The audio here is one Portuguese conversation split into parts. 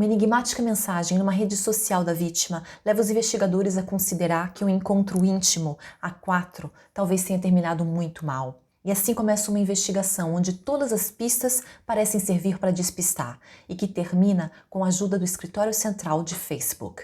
Uma enigmática mensagem numa rede social da vítima leva os investigadores a considerar que um encontro íntimo, a quatro, talvez tenha terminado muito mal. E assim começa uma investigação onde todas as pistas parecem servir para despistar e que termina com a ajuda do escritório central de Facebook.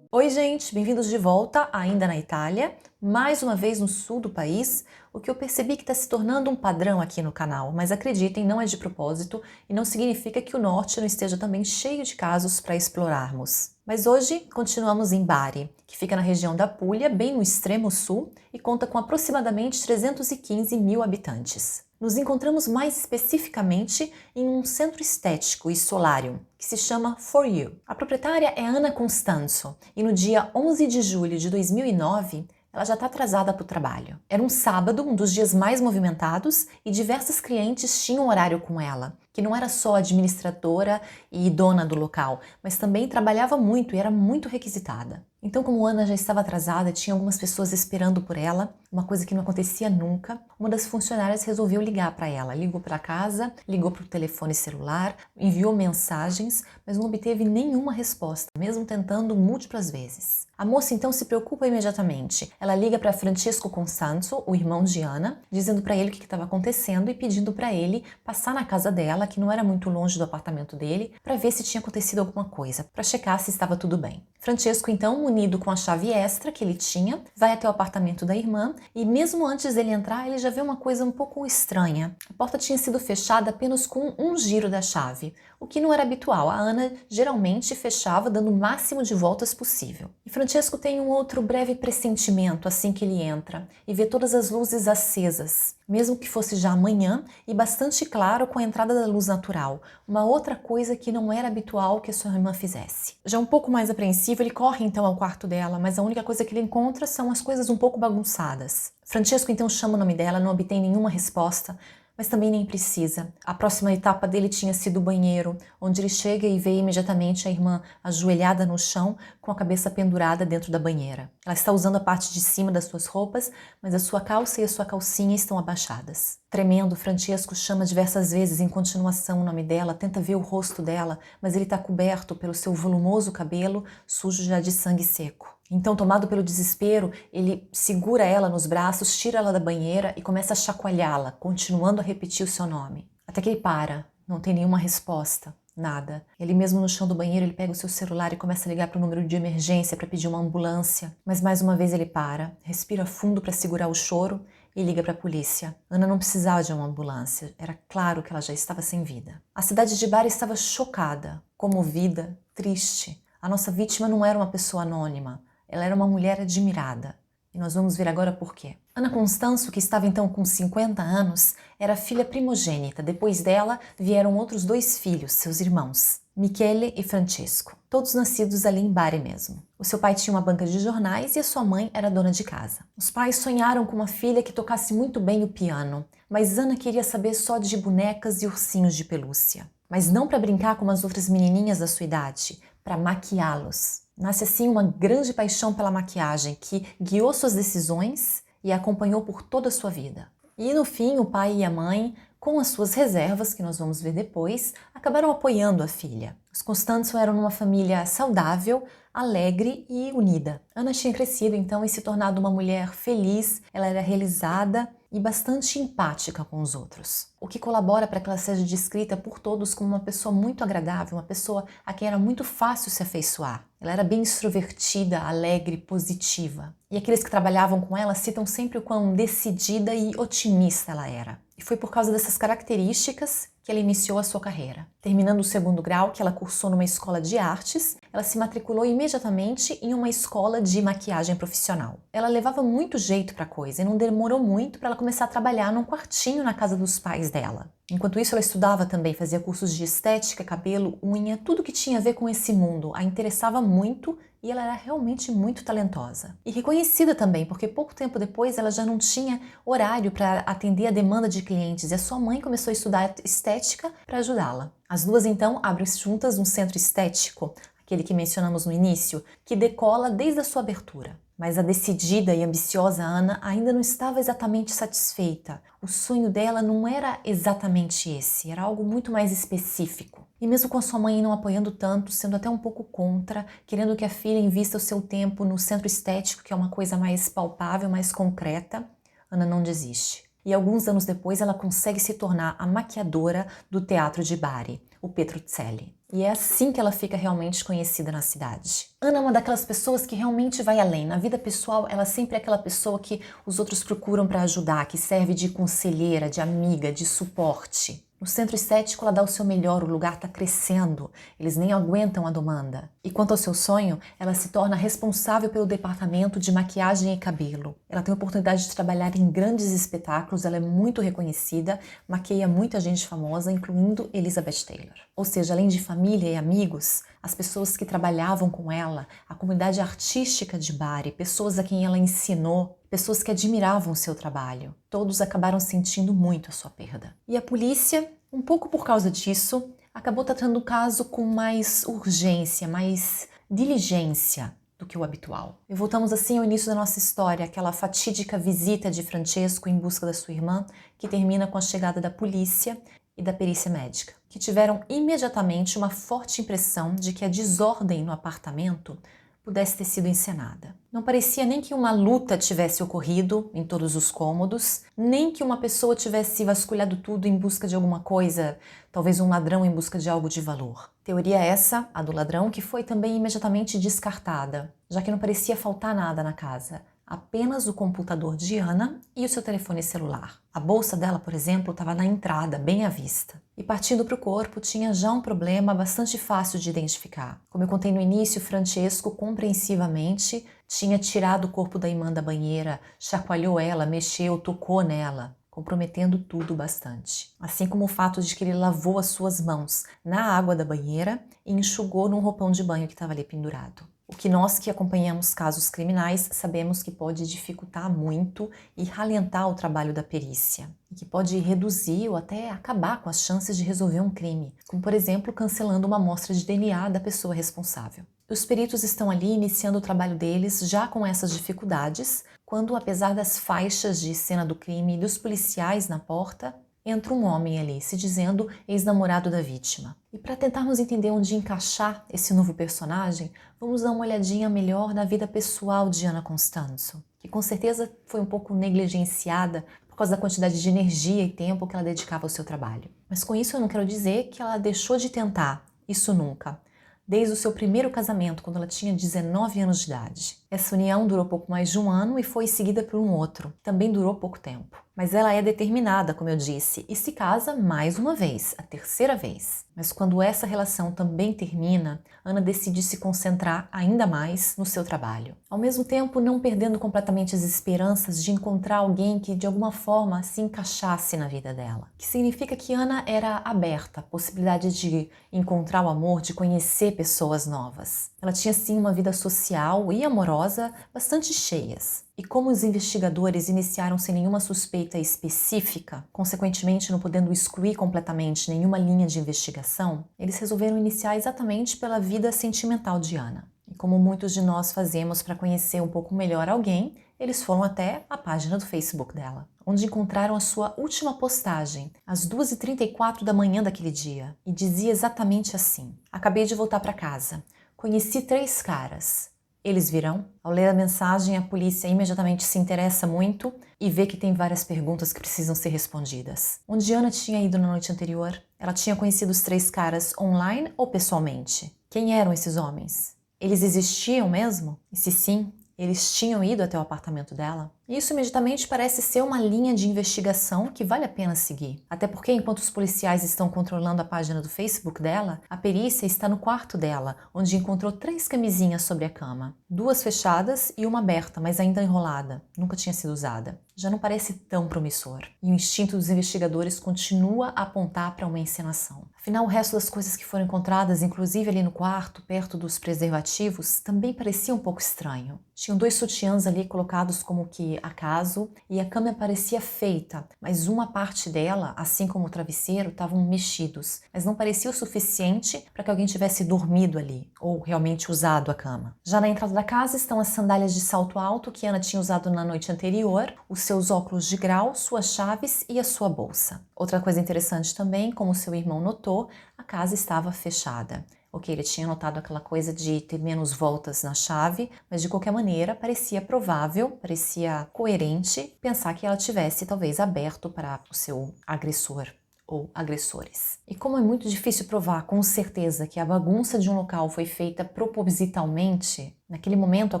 Oi gente, bem-vindos de volta, ainda na Itália, mais uma vez no sul do país, o que eu percebi que está se tornando um padrão aqui no canal, mas acreditem, não é de propósito e não significa que o norte não esteja também cheio de casos para explorarmos. Mas hoje continuamos em Bari, que fica na região da Puglia, bem no extremo sul, e conta com aproximadamente 315 mil habitantes. Nos encontramos mais especificamente em um centro estético e solário, que se chama For You. A proprietária é Anna Constanzo e no dia 11 de julho de 2009, ela já está atrasada para o trabalho. Era um sábado, um dos dias mais movimentados, e diversas clientes tinham horário com ela, que não era só administradora e dona do local, mas também trabalhava muito e era muito requisitada. Então, como Ana já estava atrasada, tinha algumas pessoas esperando por ela, uma coisa que não acontecia nunca, uma das funcionárias resolveu ligar para ela. Ligou para casa, ligou para o telefone celular, enviou mensagens, mas não obteve nenhuma resposta, mesmo tentando múltiplas vezes. A moça então se preocupa imediatamente. Ela liga para Francesco Constanzo, o irmão de Ana, dizendo para ele o que estava acontecendo e pedindo para ele passar na casa dela, que não era muito longe do apartamento dele, para ver se tinha acontecido alguma coisa, para checar se estava tudo bem. Francesco então, munido com a chave extra que ele tinha, vai até o apartamento da irmã e mesmo antes dele entrar, ele já vê uma coisa um pouco estranha. A porta tinha sido fechada apenas com um giro da chave, o que não era habitual. A Ana geralmente fechava dando o máximo de voltas possível. E Francesco tem um outro breve pressentimento assim que ele entra e vê todas as luzes acesas, mesmo que fosse já amanhã e bastante claro com a entrada da luz natural, uma outra coisa que não era habitual que a sua irmã fizesse. Já um pouco mais apreensivo, ele corre então ao quarto dela, mas a única coisa que ele encontra são as coisas um pouco bagunçadas. Francesco então chama o nome dela, não obtém nenhuma resposta, mas também nem precisa. A próxima etapa dele tinha sido o banheiro, onde ele chega e vê imediatamente a irmã ajoelhada no chão, com a cabeça pendurada dentro da banheira. Ela está usando a parte de cima das suas roupas, mas a sua calça e a sua calcinha estão abaixadas. Tremendo, Francesco chama diversas vezes em continuação o nome dela, tenta ver o rosto dela, mas ele está coberto pelo seu volumoso cabelo, sujo já de sangue seco. Então, tomado pelo desespero, ele segura ela nos braços, tira ela da banheira e começa a chacoalhá-la, continuando a repetir o seu nome. Até que ele para, não tem nenhuma resposta, nada. Ele mesmo no chão do banheiro, ele pega o seu celular e começa a ligar para o número de emergência para pedir uma ambulância. Mas mais uma vez ele para, respira fundo para segurar o choro e liga para a polícia. Ana não precisava de uma ambulância, era claro que ela já estava sem vida. A cidade de Bari estava chocada, comovida, triste. A nossa vítima não era uma pessoa anônima. Ela era uma mulher admirada. E nós vamos ver agora por quê. Ana Constanzo, que estava então com 50 anos, era filha primogênita. Depois dela vieram outros dois filhos, seus irmãos, Michele e Francesco. Todos nascidos ali em Bari mesmo. O seu pai tinha uma banca de jornais e a sua mãe era dona de casa. Os pais sonharam com uma filha que tocasse muito bem o piano, mas Ana queria saber só de bonecas e ursinhos de pelúcia. Mas não para brincar como as outras menininhas da sua idade, para maquiá-los. Nasce assim uma grande paixão pela maquiagem que guiou suas decisões e a acompanhou por toda a sua vida. E no fim, o pai e a mãe, com as suas reservas, que nós vamos ver depois, acabaram apoiando a filha. Os Constanzo eram uma família saudável, alegre e unida. Ana tinha crescido então e se tornado uma mulher feliz, ela era realizada e bastante empática com os outros, o que colabora para que ela seja descrita por todos como uma pessoa muito agradável, uma pessoa a quem era muito fácil se afeiçoar. Ela era bem extrovertida, alegre, positiva. E aqueles que trabalhavam com ela citam sempre o quão decidida e otimista ela era. E foi por causa dessas características que ela iniciou a sua carreira. Terminando o segundo grau, que ela cursou numa escola de artes, ela se matriculou imediatamente em uma escola de maquiagem profissional. Ela levava muito jeito para a coisa e não demorou muito para ela começar a trabalhar num quartinho na casa dos pais dela. Enquanto isso, ela estudava também, fazia cursos de estética, cabelo, unha, tudo que tinha a ver com esse mundo. A interessava muito e ela era realmente muito talentosa. E reconhecida também, porque pouco tempo depois ela já não tinha horário para atender a demanda de clientes e a sua mãe começou a estudar estética para ajudá-la. As duas então abrem juntas um centro estético, aquele que mencionamos no início, que decola desde a sua abertura. Mas a decidida e ambiciosa Ana ainda não estava exatamente satisfeita. O sonho dela não era exatamente esse, era algo muito mais específico. E mesmo com a sua mãe não apoiando tanto, sendo até um pouco contra, querendo que a filha invista o seu tempo no centro estético, que é uma coisa mais palpável, mais concreta, Ana não desiste. E alguns anos depois ela consegue se tornar a maquiadora do teatro de Bari, o Petruzzelli. E é assim que ela fica realmente conhecida na cidade. Ana é uma daquelas pessoas que realmente vai além. Na vida pessoal, ela sempre é aquela pessoa que os outros procuram para ajudar, que serve de conselheira, de amiga, de suporte. No centro estético, ela dá o seu melhor, o lugar está crescendo, eles nem aguentam a demanda. E quanto ao seu sonho, ela se torna responsável pelo departamento de maquiagem e cabelo. Ela tem a oportunidade de trabalhar em grandes espetáculos, ela é muito reconhecida, maqueia muita gente famosa, incluindo Elizabeth Taylor. Ou seja, além de família e amigos, as pessoas que trabalhavam com ela, a comunidade artística de Bari, pessoas a quem ela ensinou, pessoas que admiravam o seu trabalho, todos acabaram sentindo muito a sua perda. E a polícia, um pouco por causa disso, acabou tratando o caso com mais urgência, mais diligência do que o habitual. E voltamos assim ao início da nossa história, aquela fatídica visita de Francesco em busca da sua irmã, que termina com a chegada da polícia e da perícia médica, que tiveram imediatamente uma forte impressão de que a desordem no apartamento pudesse ter sido encenada. Não parecia nem que uma luta tivesse ocorrido em todos os cômodos, nem que uma pessoa tivesse vasculhado tudo em busca de alguma coisa, talvez um ladrão em busca de algo de valor. Teoria essa, a do ladrão, que foi também imediatamente descartada, já que não parecia faltar nada na casa. Apenas o computador de Ana e o seu telefone celular. A bolsa dela, por exemplo, estava na entrada, bem à vista. E partindo para o corpo, tinha já um problema bastante fácil de identificar. Como eu contei no início, Francesco, compreensivamente, tinha tirado o corpo da irmã da banheira, chacoalhou ela, mexeu, tocou nela, comprometendo tudo bastante. Assim como o fato de que ele lavou as suas mãos na água da banheira e enxugou num roupão de banho que estava ali pendurado. O que nós que acompanhamos casos criminais sabemos que pode dificultar muito e ralentar o trabalho da perícia, e que pode reduzir ou até acabar com as chances de resolver um crime, como por exemplo cancelando uma amostra de DNA da pessoa responsável. Os peritos estão ali iniciando o trabalho deles já com essas dificuldades, quando apesar das faixas de cena do crime e dos policiais na porta, entra um homem ali, se dizendo ex-namorado da vítima. E para tentarmos entender onde encaixar esse novo personagem, vamos dar uma olhadinha melhor na vida pessoal de Ana Constanzo, que com certeza foi um pouco negligenciada por causa da quantidade de energia e tempo que ela dedicava ao seu trabalho. Mas com isso eu não quero dizer que ela deixou de tentar, isso nunca. Desde o seu primeiro casamento, quando ela tinha 19 anos de idade. Essa união durou pouco mais de um ano e foi seguida por um outro. Também durou pouco tempo. Mas ela é determinada, como eu disse, e se casa mais uma vez, a terceira vez. Mas quando essa relação também termina, Ana decide se concentrar ainda mais no seu trabalho. Ao mesmo tempo, não perdendo completamente as esperanças de encontrar alguém que de alguma forma se encaixasse na vida dela. Que significa que Ana era aberta à possibilidade de encontrar o amor, de conhecer pessoas novas. Ela tinha sim uma vida social e amorosa bastante cheias. E como os investigadores iniciaram sem nenhuma suspeita específica, consequentemente não podendo excluir completamente nenhuma linha de investigação, eles resolveram iniciar exatamente pela vida sentimental de Ana. E como muitos de nós fazemos para conhecer um pouco melhor alguém, eles foram até a página do Facebook dela, onde encontraram a sua última postagem, às 2h34 da manhã daquele dia, e dizia exatamente assim: "Acabei de voltar para casa. Conheci 3 caras. Eles virão?" Ao ler a mensagem, a polícia imediatamente se interessa muito e vê que tem várias perguntas que precisam ser respondidas. Onde Ana tinha ido na noite anterior? Ela tinha conhecido os 3 caras online ou pessoalmente? Quem eram esses homens? Eles existiam mesmo? E se sim, eles tinham ido até o apartamento dela? Isso imediatamente parece ser uma linha de investigação que vale a pena seguir. Até porque, enquanto os policiais estão controlando a página do Facebook dela, a perícia está no quarto dela, onde encontrou 3 camisinhas sobre a cama. 2 fechadas e uma aberta, mas ainda enrolada. Nunca tinha sido usada. Já não parece tão promissor. E o instinto dos investigadores continua a apontar para uma encenação. Afinal, o resto das coisas que foram encontradas, inclusive ali no quarto, perto dos preservativos, também parecia um pouco estranho. Tinham 2 sutiãs ali colocados como que de acaso e a cama parecia feita, mas uma parte dela, assim como o travesseiro, estavam mexidos, mas não parecia o suficiente para que alguém tivesse dormido ali ou realmente usado a cama. Já na entrada da casa estão as sandálias de salto alto que Ana tinha usado na noite anterior, os seus óculos de grau, suas chaves e a sua bolsa. Outra coisa interessante também, como seu irmão notou, a casa estava fechada. Ok, ele tinha notado aquela coisa de ter menos voltas na chave, mas de qualquer maneira parecia provável, parecia coerente pensar que ela tivesse talvez aberto para o seu agressor ou agressores. E como é muito difícil provar com certeza que a bagunça de um local foi feita propositalmente, naquele momento a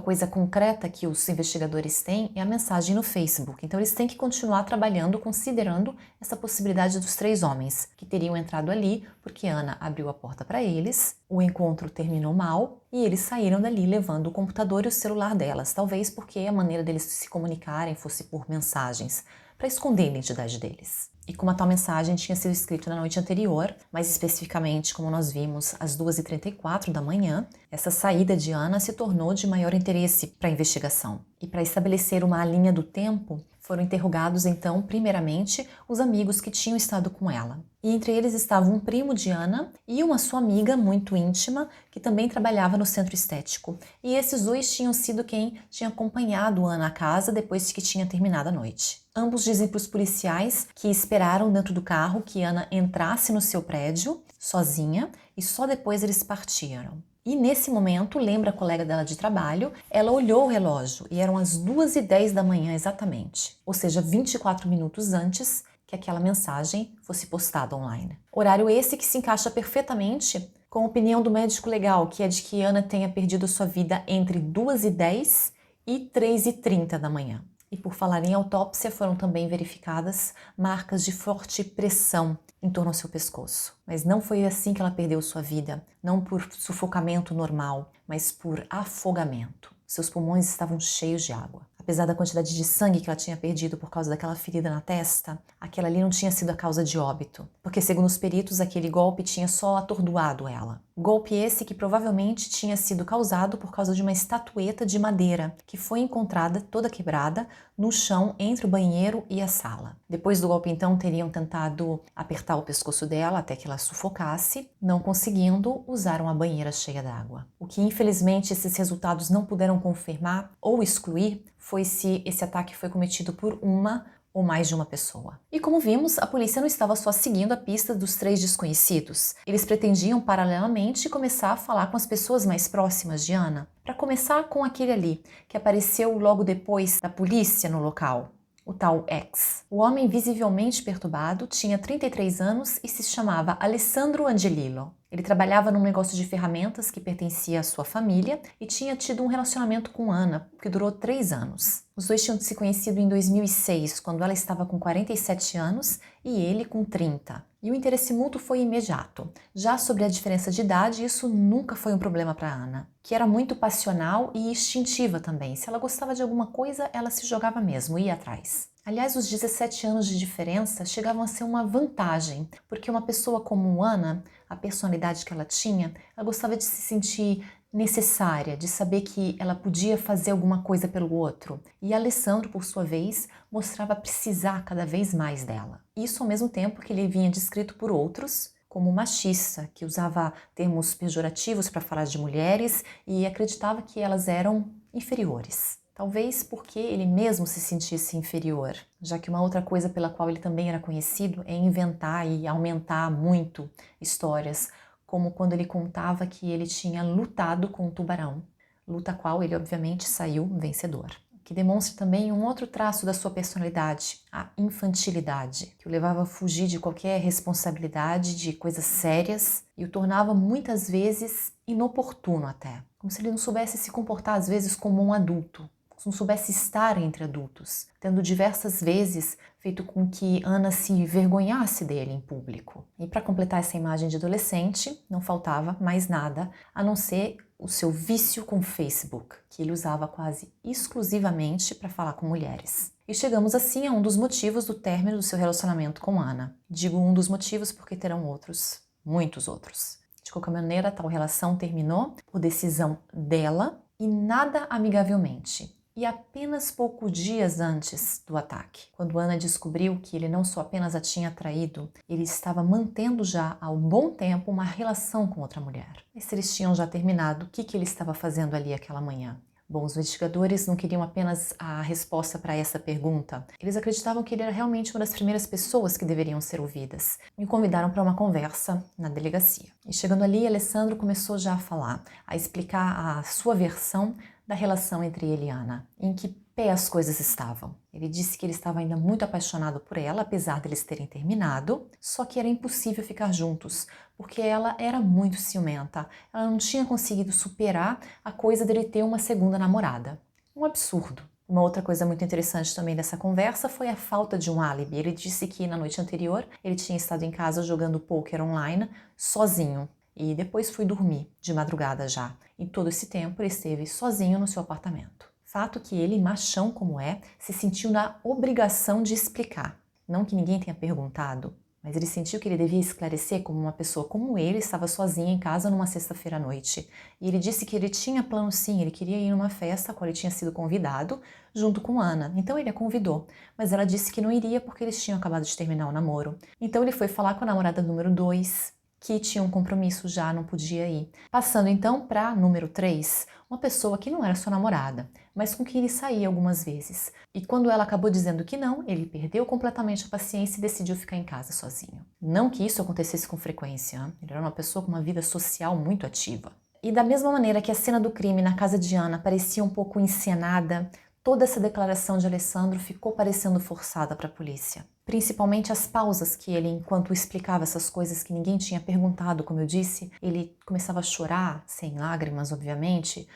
coisa concreta que os investigadores têm é a mensagem no Facebook. Então eles têm que continuar trabalhando considerando essa possibilidade dos 3 homens que teriam entrado ali porque Ana abriu a porta para eles, o encontro terminou mal e eles saíram dali levando o computador e o celular delas, talvez porque a maneira deles se comunicarem fosse por mensagens, para esconder a identidade deles. E como a tal mensagem tinha sido escrita na noite anterior, mais especificamente, como nós vimos, às 2h34 da manhã, essa saída de Ana se tornou de maior interesse para a investigação. E para estabelecer uma linha do tempo, foram interrogados então, primeiramente, os amigos que tinham estado com ela. E entre eles estava um primo de Ana e uma sua amiga muito íntima, que também trabalhava no centro estético. E esses 2 tinham sido quem tinha acompanhado Ana à casa depois que tinha terminado a noite. Ambos dizem para os policiais que esperaram dentro do carro que Ana entrasse no seu prédio, sozinha, e só depois eles partiram. E nesse momento, lembra a colega dela de trabalho, ela olhou o relógio e eram as 2h10 da manhã exatamente, ou seja, 24 minutos antes que aquela mensagem fosse postada online. Horário esse que se encaixa perfeitamente com a opinião do médico legal, que é de que Ana tenha perdido sua vida entre 2h10 e 3h30 da manhã. E por falar em autópsia, foram também verificadas marcas de forte pressão em torno ao seu pescoço. Mas não foi assim que ela perdeu sua vida, não por sufocamento normal, mas por afogamento. Seus pulmões estavam cheios de água. Apesar da quantidade de sangue que ela tinha perdido por causa daquela ferida na testa, aquela ali não tinha sido a causa de óbito, porque segundo os peritos, aquele golpe tinha só atordoado ela. Golpe esse que provavelmente tinha sido causado por causa de uma estatueta de madeira que foi encontrada toda quebrada no chão entre o banheiro e a sala. Depois do golpe, então, teriam tentado apertar o pescoço dela até que ela sufocasse, não conseguindo, usaram a banheira cheia d'água. O que infelizmente esses resultados não puderam confirmar ou excluir foi se esse ataque foi cometido por uma ou mais de uma pessoa. E como vimos, a polícia não estava só seguindo a pista dos 3 desconhecidos. Eles pretendiam, paralelamente, começar a falar com as pessoas mais próximas de Ana. Para começar com aquele ali, que apareceu logo depois da polícia no local, o tal X. O homem visivelmente perturbado tinha 33 anos e se chamava Alessandro Angelillo. Ele trabalhava num negócio de ferramentas que pertencia à sua família e tinha tido um relacionamento com Ana, que durou 3 anos. Os 2 tinham se conhecido em 2006, quando ela estava com 47 anos e ele com 30. E o interesse mútuo foi imediato. Já sobre a diferença de idade, isso nunca foi um problema para Ana, que era muito passional e instintiva também. Se ela gostava de alguma coisa, ela se jogava mesmo, ia atrás. Aliás, os 17 anos de diferença chegavam a ser uma vantagem, porque uma pessoa como Ana, a personalidade que ela tinha, ela gostava de se sentir necessária, de saber que ela podia fazer alguma coisa pelo outro. E Alessandro, por sua vez, mostrava precisar cada vez mais dela. Isso ao mesmo tempo que ele vinha descrito por outros como machista, que usava termos pejorativos para falar de mulheres e acreditava que elas eram inferiores. Talvez porque ele mesmo se sentisse inferior, já que uma outra coisa pela qual ele também era conhecido é inventar e aumentar muito histórias, como quando ele contava que ele tinha lutado com um tubarão, luta a qual ele obviamente saiu vencedor. Que demonstra também um outro traço da sua personalidade, a infantilidade, que o levava a fugir de qualquer responsabilidade, de coisas sérias, e o tornava muitas vezes inoportuno até, como se ele não soubesse se comportar às vezes como um adulto, não soubesse estar entre adultos, tendo diversas vezes feito com que Ana se vergonhasse dele em público. E para completar essa imagem de adolescente, não faltava mais nada a não ser o seu vício com o Facebook, que ele usava quase exclusivamente para falar com mulheres. E chegamos assim a um dos motivos do término do seu relacionamento com Ana. Digo um dos motivos porque terão outros, muitos outros. De qualquer maneira, tal relação terminou por decisão dela e nada amigavelmente. E apenas poucos dias antes do ataque, quando Ana descobriu que ele não só apenas a tinha traído, ele estava mantendo já há um bom tempo uma relação com outra mulher. E se eles tinham já terminado, o que ele estava fazendo ali aquela manhã? Bom, os investigadores não queriam apenas a resposta para essa pergunta. Eles acreditavam que ele era realmente uma das primeiras pessoas que deveriam ser ouvidas. E o convidaram para uma conversa na delegacia. E chegando ali, Alessandro começou já a falar, a explicar a sua versão da relação entre ele e Ana, em que pé as coisas estavam. Ele disse que ele estava ainda muito apaixonado por ela, apesar deles terem terminado, só que era impossível ficar juntos, porque ela era muito ciumenta. Ela não tinha conseguido superar a coisa dele ter uma segunda namorada. Um absurdo. Uma outra coisa muito interessante também dessa conversa foi a falta de um álibi. Ele disse que na noite anterior ele tinha estado em casa jogando pôquer online sozinho. E depois fui dormir, de madrugada já. E todo esse tempo ele esteve sozinho no seu apartamento. Fato que ele, machão como é, se sentiu na obrigação de explicar. Não que ninguém tenha perguntado, mas ele sentiu que ele devia esclarecer como uma pessoa como ele estava sozinha em casa numa sexta-feira à noite. E ele disse que ele tinha plano sim, ele queria ir numa festa a qual ele tinha sido convidado, junto com Ana. Então ele a convidou, mas ela disse que não iria porque eles tinham acabado de terminar o namoro. Então ele foi falar com a namorada número 2, que tinha um compromisso já, não podia ir. Passando então para número 3, uma pessoa que não era sua namorada, mas com quem ele saía algumas vezes. E quando ela acabou dizendo que não, ele perdeu completamente a paciência e decidiu ficar em casa sozinho. Não que isso acontecesse com frequência, hein? Ele era uma pessoa com uma vida social muito ativa. E da mesma maneira que a cena do crime na casa de Ana parecia um pouco encenada, toda essa declaração de Alessandro ficou parecendo forçada para a polícia. Principalmente as pausas que ele, enquanto explicava essas coisas que ninguém tinha perguntado, como eu disse, ele começava a chorar, sem lágrimas, obviamente,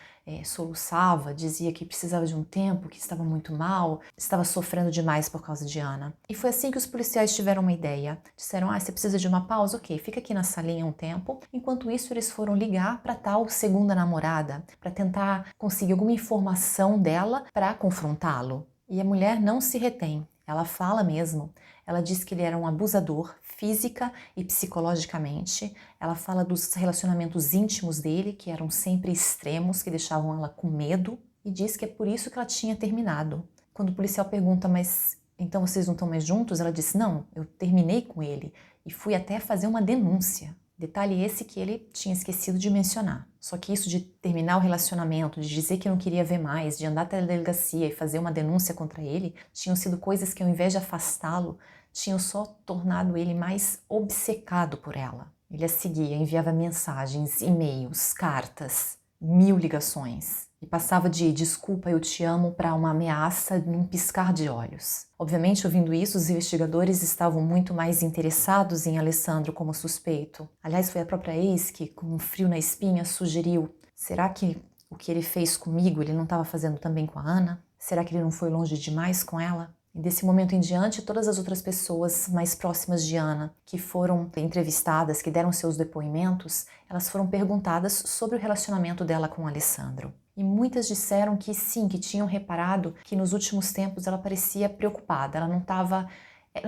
soluçava, dizia que precisava de um tempo, que estava muito mal, estava sofrendo demais por causa de Ana. E foi assim que os policiais tiveram uma ideia. Disseram, você precisa de uma pausa? Ok, fica aqui na salinha um tempo. Enquanto isso, eles foram ligar para tal segunda namorada, para tentar conseguir alguma informação dela para confrontá-lo. E a mulher não se retém. Ela fala mesmo, ela diz que ele era um abusador física e psicologicamente. Ela fala dos relacionamentos íntimos dele, que eram sempre extremos, que deixavam ela com medo, e diz que é por isso que ela tinha terminado. Quando o policial pergunta, mas então vocês não estão mais juntos? Ela disse, não, eu terminei com ele e fui até fazer uma denúncia. Detalhe esse que ele tinha esquecido de mencionar. Só que isso de terminar o relacionamento, de dizer que não queria ver mais, de andar até a delegacia e fazer uma denúncia contra ele, tinham sido coisas que ao invés de afastá-lo, tinham só tornado ele mais obcecado por ela. Ele a seguia, enviava mensagens, e-mails, cartas, 1000 ligações. E passava de desculpa, eu te amo para uma ameaça num piscar de olhos. Obviamente, ouvindo isso, os investigadores estavam muito mais interessados em Alessandro como suspeito. Aliás, foi a própria ex que, com um frio na espinha, sugeriu: será que o que ele fez comigo ele não estava fazendo também com a Ana? Será que ele não foi longe demais com ela? E desse momento em diante, todas as outras pessoas mais próximas de Ana, que foram entrevistadas, que deram seus depoimentos, elas foram perguntadas sobre o relacionamento dela com Alessandro. E muitas disseram que sim, que tinham reparado que nos últimos tempos ela parecia preocupada, ela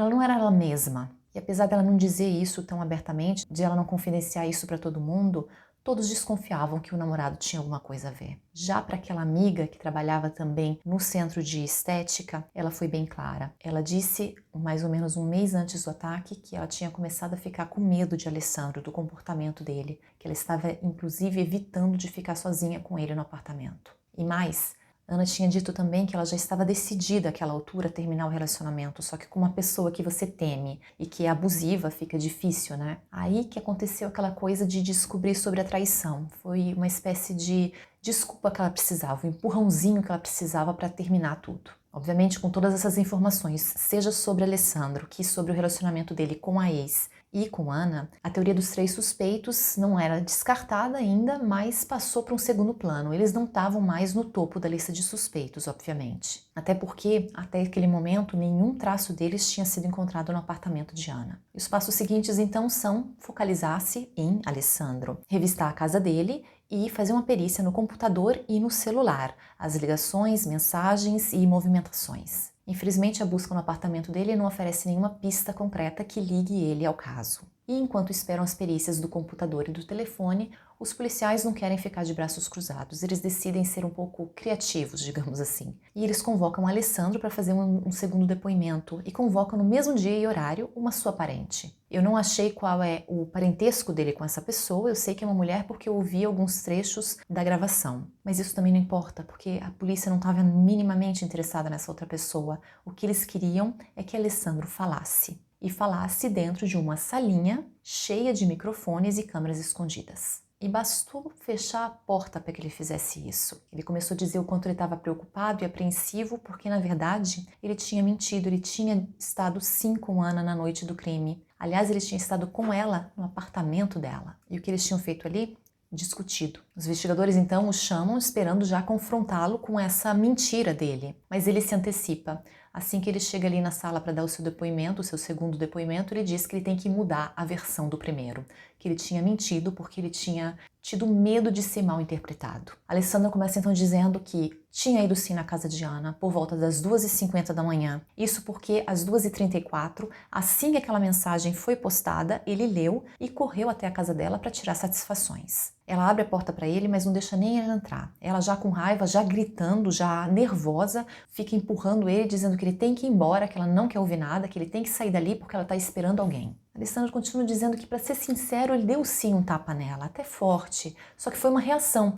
não era ela mesma. E apesar dela não dizer isso tão abertamente, de ela não confidenciar isso para todo mundo, todos desconfiavam que o namorado tinha alguma coisa a ver. Já para aquela amiga que trabalhava também no centro de estética, ela foi bem clara. Ela disse, mais ou menos um mês antes do ataque, que ela tinha começado a ficar com medo de Alessandro, do comportamento dele, que ela estava inclusive evitando de ficar sozinha com ele no apartamento. E mais, Ana tinha dito também que ela já estava decidida àquela altura a terminar o relacionamento, só que com uma pessoa que você teme e que é abusiva fica difícil, né? Aí que aconteceu aquela coisa de descobrir sobre a traição. Foi uma espécie de desculpa que ela precisava, um empurrãozinho que ela precisava para terminar tudo. Obviamente, com todas essas informações, seja sobre Alessandro, que sobre o relacionamento dele com a ex e com Ana, a teoria dos 3 suspeitos não era descartada ainda, mas passou para um segundo plano. Eles não estavam mais no topo da lista de suspeitos, obviamente. Até porque, até aquele momento, nenhum traço deles tinha sido encontrado no apartamento de Ana. E os passos seguintes, então, são focalizar-se em Alessandro, revistar a casa dele e fazer uma perícia no computador e no celular, as ligações, mensagens e movimentações. Infelizmente, a busca no apartamento dele não oferece nenhuma pista concreta que ligue ele ao caso. E enquanto esperam as perícias do computador e do telefone, os policiais não querem ficar de braços cruzados, eles decidem ser um pouco criativos, digamos assim. E eles convocam Alessandro para fazer um segundo depoimento e convocam no mesmo dia e horário uma sua parente. Eu não achei qual é o parentesco dele com essa pessoa, eu sei que é uma mulher porque eu ouvi alguns trechos da gravação. Mas isso também não importa, porque a polícia não estava minimamente interessada nessa outra pessoa. O que eles queriam é que Alessandro falasse. E falasse dentro de uma salinha cheia de microfones e câmeras escondidas. E bastou fechar a porta para que ele fizesse isso. Ele começou a dizer o quanto ele estava preocupado e apreensivo, porque na verdade ele tinha mentido, ele tinha estado sim com Ana na noite do crime. Aliás, ele tinha estado com ela no apartamento dela. E o que eles tinham feito ali? Discutido. Os investigadores então o chamam esperando já confrontá-lo com essa mentira dele. Mas ele se antecipa. Assim que ele chega ali na sala para dar o seu depoimento, o seu segundo depoimento, ele diz que ele tem que mudar a versão do primeiro, que ele tinha mentido porque ele tinha tido medo de ser mal interpretado. Alessandra começa então dizendo que tinha ido sim na casa de Ana por volta das 2h50 da manhã. Isso porque às 2h34, assim que aquela mensagem foi postada, ele leu e correu até a casa dela para tirar satisfações. Ela abre a porta para ele, mas não deixa nem ele entrar. Ela já com raiva, já gritando, já nervosa, fica empurrando ele, dizendo que ele tem que ir embora, que ela não quer ouvir nada, que ele tem que sair dali porque ela está esperando alguém. Alessandro continua dizendo que, para ser sincero, ele deu sim um tapa nela, até forte, só que foi uma reação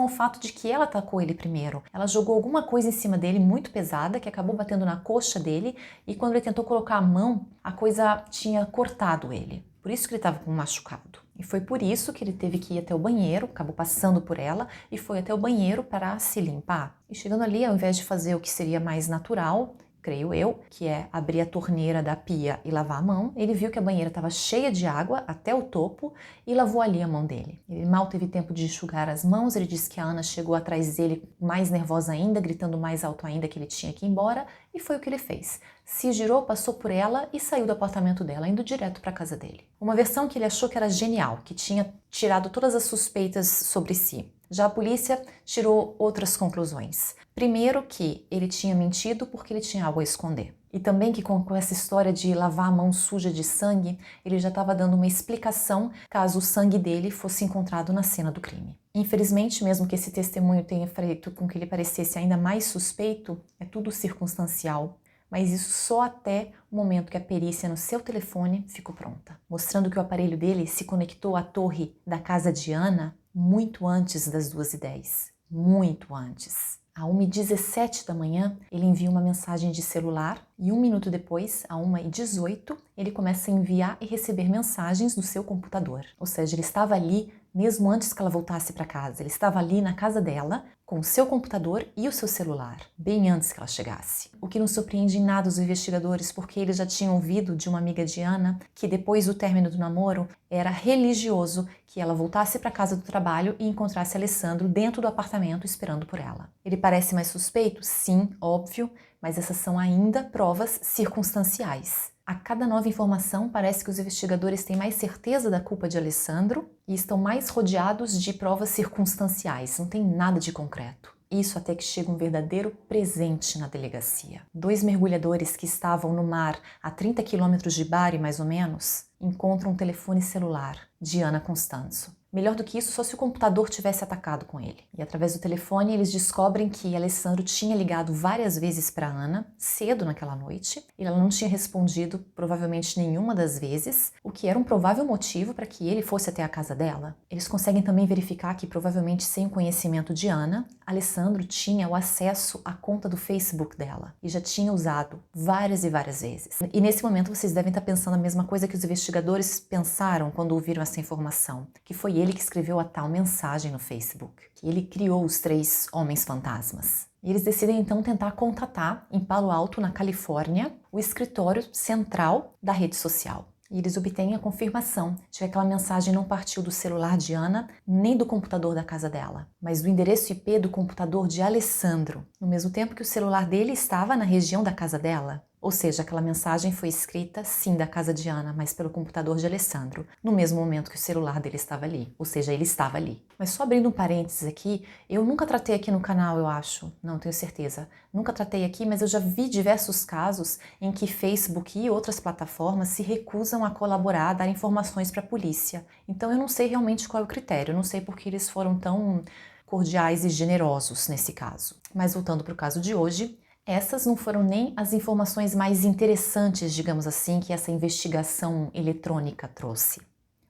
ao fato de que ela atacou ele primeiro. Ela jogou alguma coisa em cima dele muito pesada, que acabou batendo na coxa dele, e quando ele tentou colocar a mão, a coisa tinha cortado ele. Por isso que ele estava com um machucado. E foi por isso que ele teve que ir até o banheiro, acabou passando por ela, e foi até o banheiro para se limpar. E chegando ali, ao invés de fazer o que seria mais natural, creio eu, que é abrir a torneira da pia e lavar a mão, ele viu que a banheira estava cheia de água até o topo e lavou ali a mão dele. Ele mal teve tempo de enxugar as mãos, ele disse que a Ana chegou atrás dele mais nervosa ainda, gritando mais alto ainda que ele tinha que ir embora, e foi o que ele fez. Se girou, passou por ela e saiu do apartamento dela, indo direto para a casa dele. Uma versão que ele achou que era genial, que tinha tirado todas as suspeitas sobre si. Já a polícia tirou outras conclusões. Primeiro que ele tinha mentido porque ele tinha algo a esconder. E também que com essa história de lavar a mão suja de sangue, ele já estava dando uma explicação caso o sangue dele fosse encontrado na cena do crime. Infelizmente, mesmo que esse testemunho tenha feito com que ele parecesse ainda mais suspeito, é tudo circunstancial. Mas isso só até o momento que a perícia no seu telefone ficou pronta, mostrando que o aparelho dele se conectou à torre da casa de Ana muito antes das 2h10, muito antes. À 1h17 da manhã, ele envia uma mensagem de celular e 1 minuto depois, à 1h18, ele começa a enviar e receber mensagens do seu computador. Ou seja, ele estava ali mesmo antes que ela voltasse para casa. Ele estava ali na casa dela, com o seu computador e o seu celular, bem antes que ela chegasse. O que não surpreende em nada os investigadores, porque eles já tinham ouvido de uma amiga de Ana que depois do término do namoro era religioso que ela voltasse para casa do trabalho e encontrasse Alessandro dentro do apartamento esperando por ela. Ele parece mais suspeito? Sim, óbvio, mas essas são ainda provas circunstanciais. A cada nova informação, parece que os investigadores têm mais certeza da culpa de Alessandro e estão mais rodeados de provas circunstanciais, não tem nada de concreto. Isso até que chega um verdadeiro presente na delegacia. 2 mergulhadores que estavam no mar a 30 quilômetros de Bari, mais ou menos, encontram um telefone celular de Ana Constanzo. Melhor do que isso, só se o computador tivesse atacado com ele. E através do telefone eles descobrem que Alessandro tinha ligado várias vezes para Ana, cedo naquela noite, e ela não tinha respondido provavelmente nenhuma das vezes, o que era um provável motivo para que ele fosse até a casa dela. Eles conseguem também verificar que, provavelmente sem o conhecimento de Ana, Alessandro tinha o acesso à conta do Facebook dela e já tinha usado várias e várias vezes. E nesse momento vocês devem estar pensando a mesma coisa que os investigadores pensaram quando ouviram essa informação, que foi ele que escreveu a tal mensagem no Facebook, que ele criou os 3 homens fantasmas. E eles decidem então tentar contatar, em Palo Alto, na Califórnia, o escritório central da rede social. E eles obtêm a confirmação de que aquela mensagem não partiu do celular de Ana, nem do computador da casa dela, mas do endereço IP do computador de Alessandro, no mesmo tempo que o celular dele estava na região da casa dela. Ou seja, aquela mensagem foi escrita, sim, da casa de Ana, mas pelo computador de Alessandro, no mesmo momento que o celular dele estava ali. Ou seja, ele estava ali. Mas só abrindo um parênteses aqui, eu nunca tratei aqui no canal, eu acho, não tenho certeza. Nunca tratei aqui, mas eu já vi diversos casos em que Facebook e outras plataformas se recusam a colaborar, a dar informações para a polícia. Então eu não sei realmente qual é o critério, eu não sei por que eles foram tão cordiais e generosos nesse caso. Mas voltando para o caso de hoje, essas não foram nem as informações mais interessantes, digamos assim, que essa investigação eletrônica trouxe.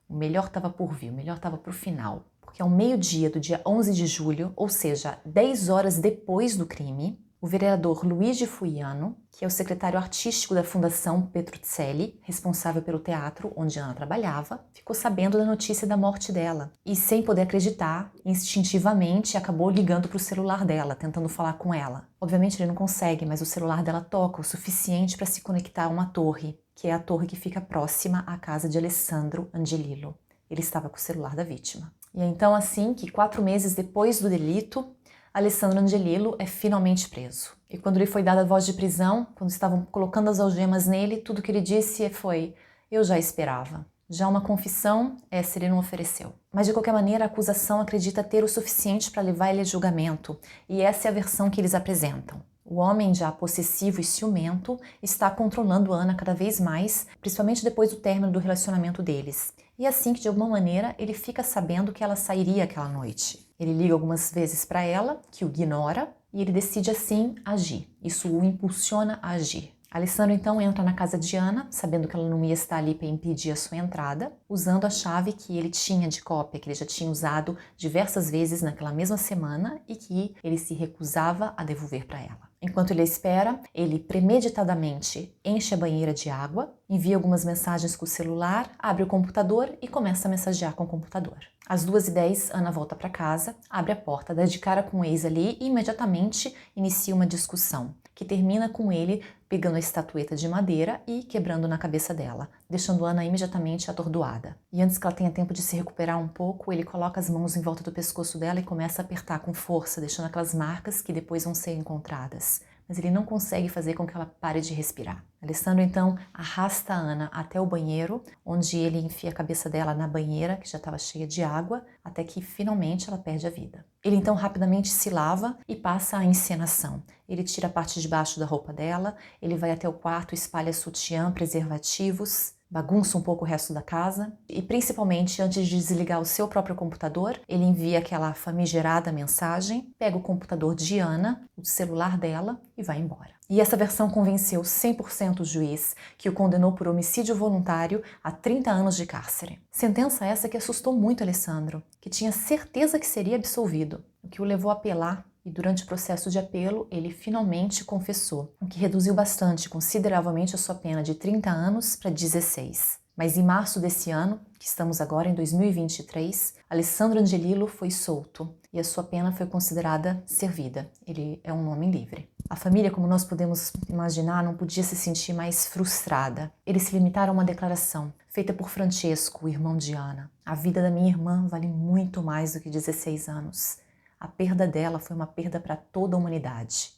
O melhor estava por vir, o melhor estava para o final. Porque ao meio-dia do dia 11 de julho, ou seja, 10 horas depois do crime, o vereador Luigi Fuiano, que é o secretário artístico da Fundação Petruccelli, responsável pelo teatro onde Ana trabalhava, ficou sabendo da notícia da morte dela e, sem poder acreditar, instintivamente acabou ligando para o celular dela, tentando falar com ela. Obviamente ele não consegue, mas o celular dela toca o suficiente para se conectar a uma torre, que é a torre que fica próxima à casa de Alessandro Angelillo. Ele estava com o celular da vítima. E é então assim que, 4 meses depois do delito, Alessandro Angelillo é finalmente preso. E quando lhe foi dada a voz de prisão, quando estavam colocando as algemas nele, tudo que ele disse foi: "Eu já esperava". Já uma confissão, essa ele não ofereceu. Mas de qualquer maneira, a acusação acredita ter o suficiente para levar ele a julgamento, e essa é a versão que eles apresentam. O homem, já possessivo e ciumento, está controlando Ana cada vez mais, principalmente depois do término do relacionamento deles. E é assim que, de alguma maneira, ele fica sabendo que ela sairia aquela noite. Ele liga algumas vezes para ela, que o ignora, e ele decide assim agir. Isso o impulsiona a agir. Alessandro então entra na casa de Ana, sabendo que ela não ia estar ali para impedir a sua entrada, usando a chave que ele tinha de cópia, que ele já tinha usado diversas vezes naquela mesma semana e que ele se recusava a devolver para ela. Enquanto ele a espera, ele premeditadamente enche a banheira de água, envia algumas mensagens com o celular, abre o computador e começa a mensagear com o computador. Às 2h10, Ana volta para casa, abre a porta, dá de cara com o ex ali e imediatamente inicia uma discussão, que termina com ele pegando a estatueta de madeira e quebrando na cabeça dela, deixando Ana imediatamente atordoada. E antes que ela tenha tempo de se recuperar um pouco, ele coloca as mãos em volta do pescoço dela e começa a apertar com força, deixando aquelas marcas que depois vão ser encontradas. Mas ele não consegue fazer com que ela pare de respirar. Alessandro então arrasta a Ana até o banheiro, onde ele enfia a cabeça dela na banheira, que já estava cheia de água, até que finalmente ela perde a vida. Ele então rapidamente se lava e passa à encenação. Ele tira a parte de baixo da roupa dela, ele vai até o quarto, espalha sutiã, preservativos, bagunça um pouco o resto da casa e, principalmente, antes de desligar o seu próprio computador, ele envia aquela famigerada mensagem, pega o computador de Ana, o celular dela e vai embora. E essa versão convenceu 100% o juiz, que o condenou por homicídio voluntário a 30 anos de cárcere. Sentença essa que assustou muito Alessandro, que tinha certeza que seria absolvido, o que o levou a apelar. E durante o processo de apelo, ele finalmente confessou, o que reduziu bastante, consideravelmente, a sua pena de 30 anos para 16. Mas em março desse ano, que estamos agora em 2023, Alessandro Angelillo foi solto e a sua pena foi considerada servida. Ele é um homem livre. A família, como nós podemos imaginar, não podia se sentir mais frustrada. Eles se limitaram a uma declaração feita por Francesco, o irmão de Ana. A vida da minha irmã vale muito mais do que 16 anos. A perda dela foi uma perda para toda a humanidade.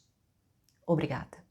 Obrigada.